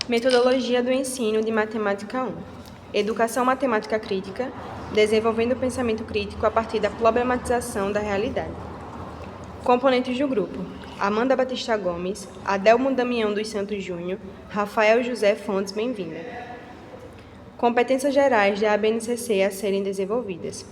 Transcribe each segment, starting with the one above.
Metodologia do ensino de Matemática 1. Educação matemática crítica, desenvolvendo o pensamento crítico a partir da problematização da realidade. Componentes do grupo: Amanda Batista Gomes, Adelmo Damião dos Santos Júnior, Rafael José Fontes Bem-vinda. Competências gerais da ABNCC a serem desenvolvidas.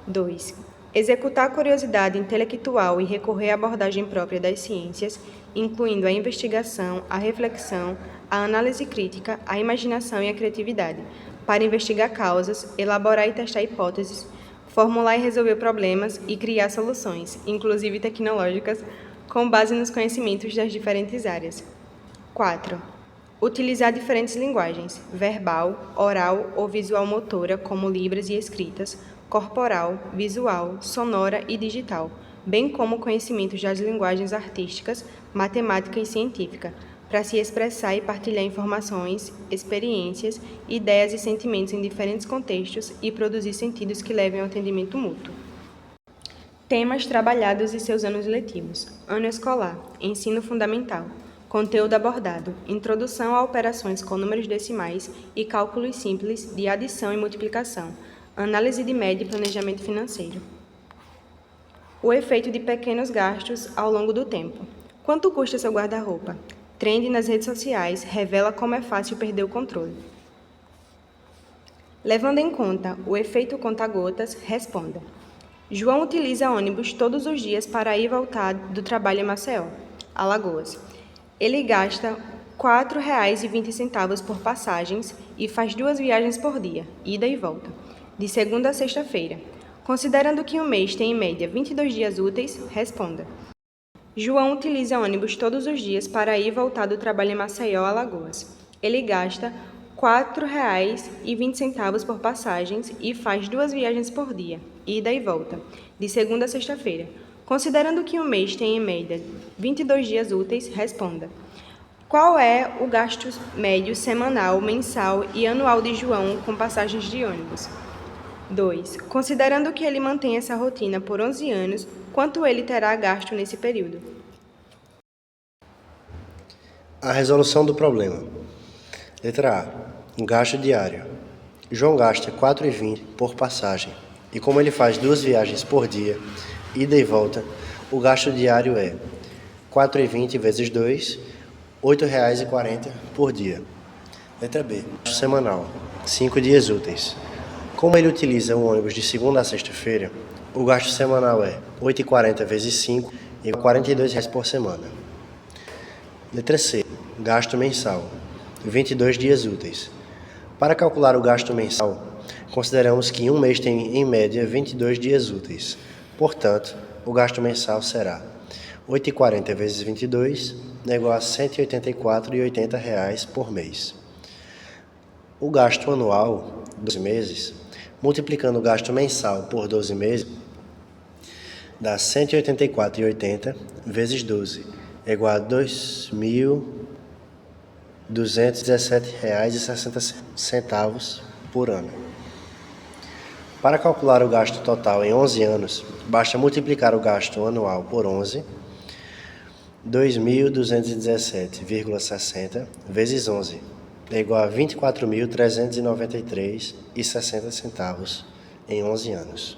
2. Executar a curiosidade intelectual e recorrer à abordagem própria das ciências, incluindo a investigação, a reflexão, a análise crítica, a imaginação e a criatividade, para investigar causas, elaborar e testar hipóteses, formular e resolver problemas e criar soluções, inclusive tecnológicas, com base nos conhecimentos das diferentes áreas. 4. Utilizar diferentes linguagens, verbal, oral ou visual motora, como libras e escritas, corporal, visual, sonora e digital, bem como conhecimentos das linguagens artísticas, matemática e científica, para se expressar e partilhar informações, experiências, ideias e sentimentos em diferentes contextos e produzir sentidos que levem ao entendimento mútuo. Temas trabalhados e seus anos letivos. Ano escolar, ensino fundamental. Conteúdo abordado: introdução a operações com números decimais e cálculos simples de adição e multiplicação, análise de média e planejamento financeiro. O efeito de pequenos gastos ao longo do tempo. Quanto custa seu guarda-roupa? Trend nas redes sociais revela como é fácil perder o controle. Levando em conta o efeito conta-gotas, responda. João utiliza ônibus todos os dias para ir e voltar do trabalho em Maceió, Alagoas. Ele gasta R$ 4,20 por passagens e faz 2 viagens por dia, ida e volta, de segunda a sexta-feira. Considerando que um mês tem em média 22 dias úteis, responda. João utiliza ônibus todos os dias para ir e voltar do trabalho em Maceió, Alagoas. Ele gasta R$ 4,20 por passagens e faz 2 viagens por dia, ida e volta, de segunda a sexta-feira. Considerando que um mês tem em média 22 dias úteis, responda. Qual é o gasto médio semanal, mensal e anual de João com passagens de ônibus? 2. Considerando que ele mantém essa rotina por 11 anos, quanto ele terá gasto nesse período? A resolução do problema. Letra A. Um gasto diário. João gasta R$ 4,20 por passagem. E como ele faz 2 viagens por dia, ida e volta, o gasto diário é R$ 4,20 vezes 2, R$ 8,40 por dia. Letra B. Gasto semanal. 5 dias úteis. Como ele utiliza o ônibus de segunda a sexta-feira, o gasto semanal é R$ 8,40 vezes 5, igual a R$ 42 por semana. Letra C. Gasto mensal. 22 dias úteis. Para calcular o gasto mensal, consideramos que um mês tem, em média, 22 dias úteis. Portanto, o gasto mensal será R$ 8,40 vezes 22, igual a R$ 184,80 por mês. O gasto anual, 12 meses, multiplicando o gasto mensal por 12 meses, dá R$ 184,80 vezes 12, igual a R$ 2.217,60 por ano. Para calcular o gasto total em 11 anos, basta multiplicar o gasto anual por 11, 2.217,60 vezes 11, é igual a R$ 24.393,60 em 11 anos.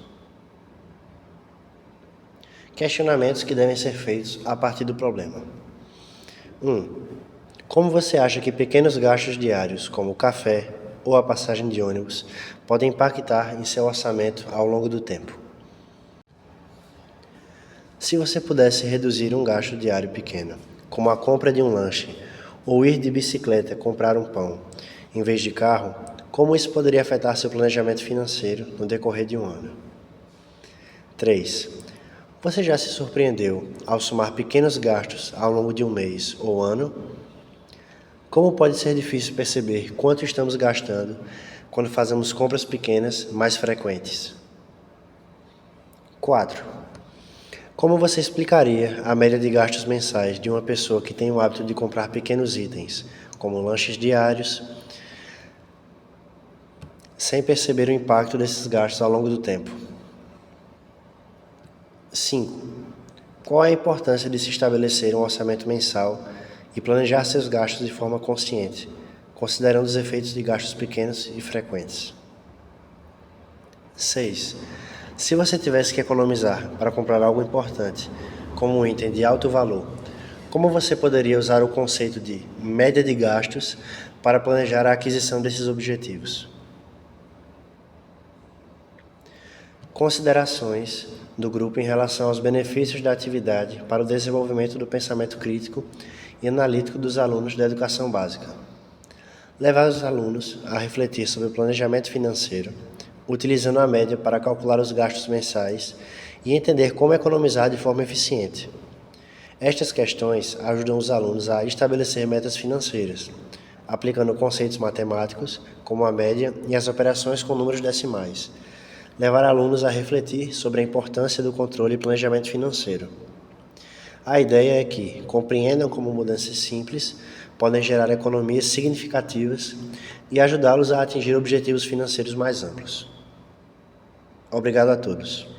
Questionamentos que devem ser feitos a partir do problema. 1. Como você acha que pequenos gastos diários, como o café ou a passagem de ônibus, podem impactar em seu orçamento ao longo do tempo? Se você pudesse reduzir um gasto diário pequeno, como a compra de um lanche ou ir de bicicleta comprar um pão, em vez de carro, como isso poderia afetar seu planejamento financeiro no decorrer de um ano? 3. Você já se surpreendeu ao somar pequenos gastos ao longo de um mês ou ano? Como pode ser difícil perceber quanto estamos gastando quando fazemos compras pequenas mais frequentes? 4. Como você explicaria a média de gastos mensais de uma pessoa que tem o hábito de comprar pequenos itens, como lanches diários, sem perceber o impacto desses gastos ao longo do tempo? 5. Qual é a importância de se estabelecer um orçamento mensal e planejar seus gastos de forma consciente, considerando os efeitos de gastos pequenos e frequentes. 6. Se você tivesse que economizar para comprar algo importante, como um item de alto valor, como você poderia usar o conceito de média de gastos para planejar a aquisição desses objetivos? Considerações do grupo em relação aos benefícios da atividade para o desenvolvimento do pensamento crítico e analítico dos alunos da educação básica. Levar os alunos a refletir sobre o planejamento financeiro, utilizando a média para calcular os gastos mensais e entender como economizar de forma eficiente. Estas questões ajudam os alunos a estabelecer metas financeiras, aplicando conceitos matemáticos, como a média e as operações com números decimais. Levar alunos a refletir sobre a importância do controle e planejamento financeiro. A ideia é que compreendam como mudanças simples podem gerar economias significativas e ajudá-los a atingir objetivos financeiros mais amplos. Obrigado a todos.